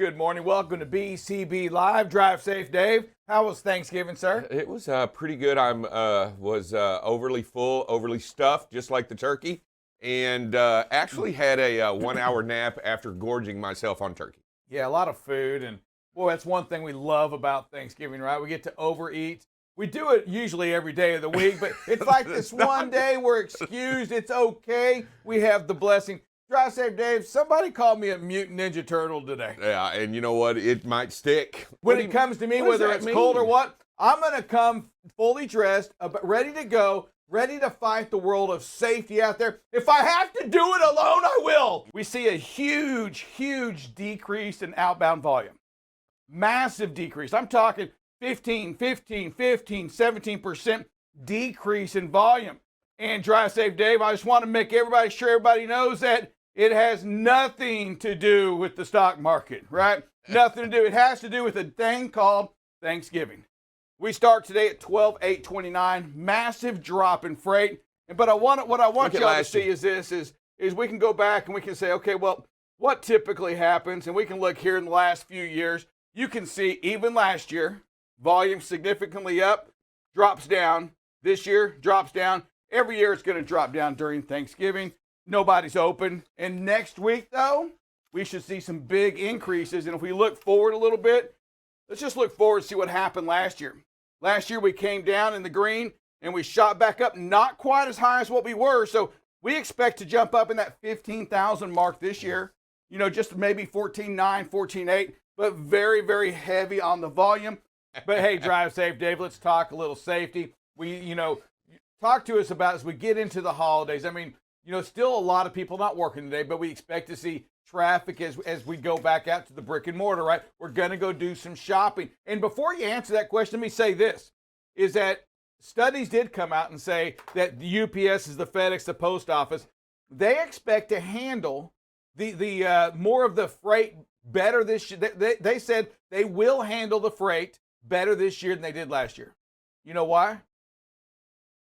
Good morning. Welcome to BCB Live. Drive safe, Dave. How was Thanksgiving, sir? It was pretty good. Was overly full, overly stuffed, just like the turkey, and actually had a 1 hour nap after gorging myself on turkey. Yeah, a lot of food, and boy, that's one thing we love about Thanksgiving, right? We get to overeat. We do it usually every day of the week, but it's like this one day we're excused. It's okay. We have the blessing. Drive safe, Dave. Somebody called me a mutant ninja turtle today. Yeah, and you know what? It might stick. When it comes to me, whether it's cold or what, I'm going to come fully dressed, ready to go, ready to fight the world of safety out there. If I have to do it alone, I will. We see a huge decrease in outbound volume. Massive decrease. I'm talking 17% decrease in volume. And Drive Safe Dave, I just want to make sure everybody knows that it has nothing to do with the stock market, right? Nothing to do. It has to do with a thing called Thanksgiving. We start today at 12,829. Massive drop in freight. But what I want y'all to see is this: is we can go back and we can say, okay, well, what typically happens? And we can look here in the last few years. You can see even last year, volume significantly up, drops down. This year, drops down. Every year it's going to drop down during Thanksgiving. Nobody's open. And next week, though, we should see some big increases. And if we look forward a little bit, let's just look forward and see what happened last year. Last year we came down in the green and we shot back up, not quite as high as what we were. So we expect to jump up in that 15,000 mark this year. You know, just maybe 14.9, 14.8, but very heavy on the volume. But hey, Drive Safe, Dave, let's talk a little safety. Talk to us about as we get into the holidays. I mean, still a lot of people not working today, but we expect to see traffic as we go back out to the brick and mortar, right? We're going to go do some shopping. And before you answer that question, let me say this, is that studies did come out and say that the UPS is the FedEx, the post office. They expect to handle the more of the freight better this year. They said they will handle the freight better this year than they did last year. You know why?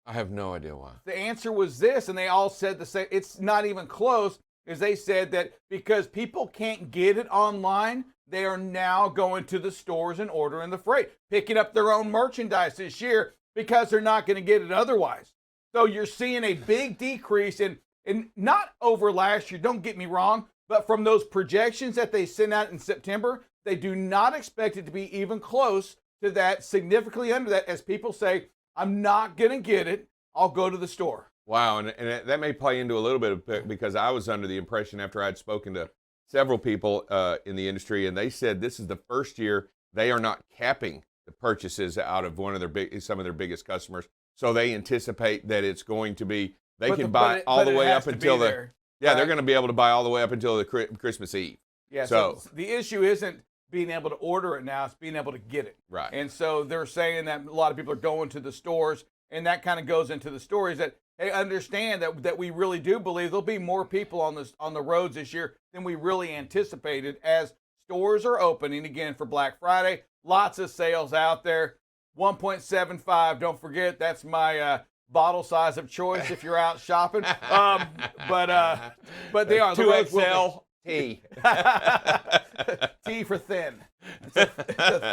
I have no idea why. The answer was this, and they all said the same. It's not even close, as they said that because people can't get it online, they are now going to the stores and ordering the freight, picking up their own merchandise this year because they're not going to get it otherwise. So you're seeing a big decrease in not over last year, don't get me wrong, but from those projections that they sent out in September, they do not expect it to be even close to that, significantly under that, as people say, I'm not going to get it. I'll go to the store. Wow, and that may play into a little bit of because I was under the impression after I'd spoken to several people in the industry, and they said this is the first year they are not capping the purchases out of some of their biggest customers. So they anticipate that it's going to be they're going to be able to buy all the way up until the Christmas Eve. Yeah. So the issue isn't being able to order it now, it's being able to get it. Right. And so they're saying that a lot of people are going to the stores, and that kind of goes into the stories that, hey, understand that we really do believe there'll be more people on the roads this year than we really anticipated as stores are opening again for Black Friday. Lots of sales out there. 1.75, don't forget, that's my bottle size of choice if you're out shopping. But they are. 2XL. T. T for thin. It's a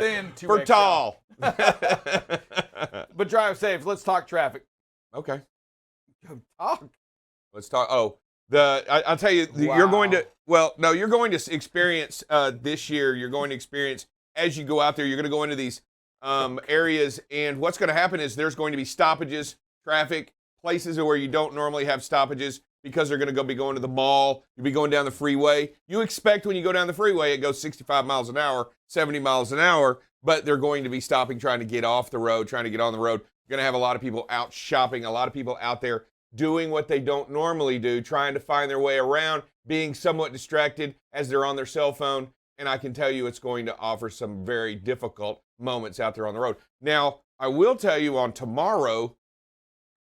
thin 2XL. For tall. But Drive Safe, let's talk traffic. Okay. Talk. Let's talk. Oh, I'll tell you, Wow. you're going to experience this year, you're going to experience as you go out there, you're going to go into these areas, and what's going to happen is there's going to be stoppages, traffic, places where you don't normally have stoppages, because they're going to be going to the mall. You'll be going down the freeway. You expect when you go down the freeway, it goes 65 miles an hour, 70 miles an hour, but they're going to be stopping, trying to get off the road, trying to get on the road. You're going to have a lot of people out shopping, a lot of people out there doing what they don't normally do, trying to find their way around, being somewhat distracted as they're on their cell phone. And I can tell you it's going to offer some very difficult moments out there on the road. Now, I will tell you on tomorrow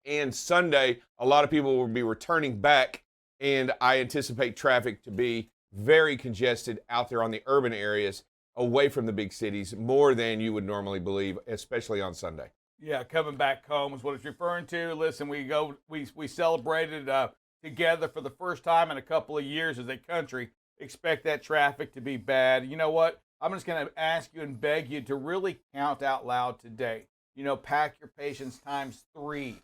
and Sunday, a lot of people will be returning back, and I anticipate traffic to be very congested out there on the urban areas away from the big cities, more than you would normally believe, especially on Sunday. Yeah, coming back home is what it's referring to. Listen, we celebrated together for the first time in a couple of years as a country expect that traffic to be bad. You know what? I'm just going to ask you and beg you to really count out loud today. You know, pack your patience times three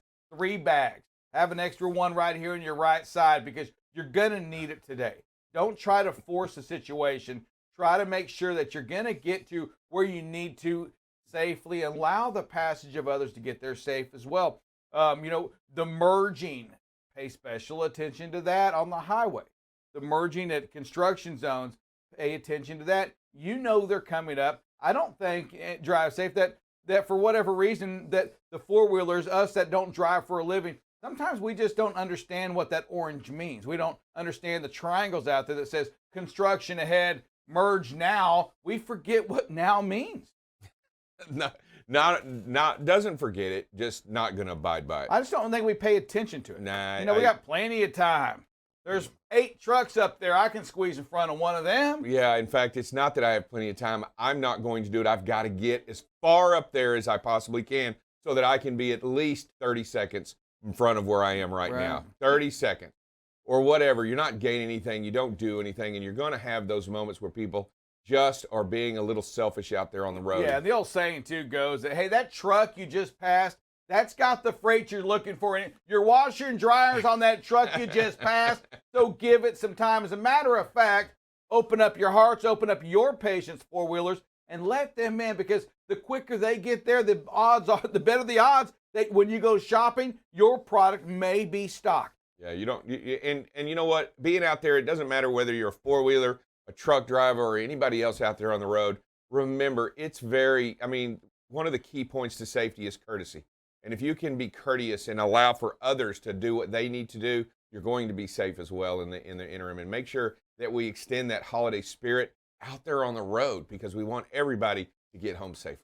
bags. Have an extra one right here on your right side because you're going to need it today. Don't try to force the situation. Try to make sure that you're going to get to where you need to safely. Allow the passage of others to get there safe as well. You know, the merging, pay special attention to that on the highway. The merging at construction zones, pay attention to that. You know they're coming up. I don't think drive safe that for whatever reason that the four-wheelers, us that don't drive for a living, sometimes we just don't understand what that orange means. We don't understand the triangles out there that says construction ahead, merge now. We forget what now means. Not doesn't forget it, just not going to abide by it. I just don't think we pay attention to it. Nah, you know, we got plenty of time. There's 8 trucks up there. I can squeeze in front of one of them. Yeah, in fact, it's not that I have plenty of time. I'm not going to do it. I've got to get as far up there as I possibly can so that I can be at least 30 seconds in front of where I am right now. 30 seconds or whatever. You're not gaining anything. You don't do anything. And you're going to have those moments where people just are being a little selfish out there on the road. Yeah, the old saying, too, goes that, hey, that truck you just passed, that's got the freight you're looking for in it. Your washer and dryer's on that truck you just passed, so give it some time. As a matter of fact, open up your hearts, open up your patience, four-wheelers, and let them in, because the quicker they get there, the odds are, the better the odds that when you go shopping, your product may be stocked. Yeah, you don't, and you know what? Being out there, it doesn't matter whether you're a four-wheeler, a truck driver, or anybody else out there on the road. Remember, it's one of the key points to safety is courtesy. And if you can be courteous and allow for others to do what they need to do, you're going to be safe as well in the interim. And make sure that we extend that holiday spirit out there on the road, because we want everybody to get home safely.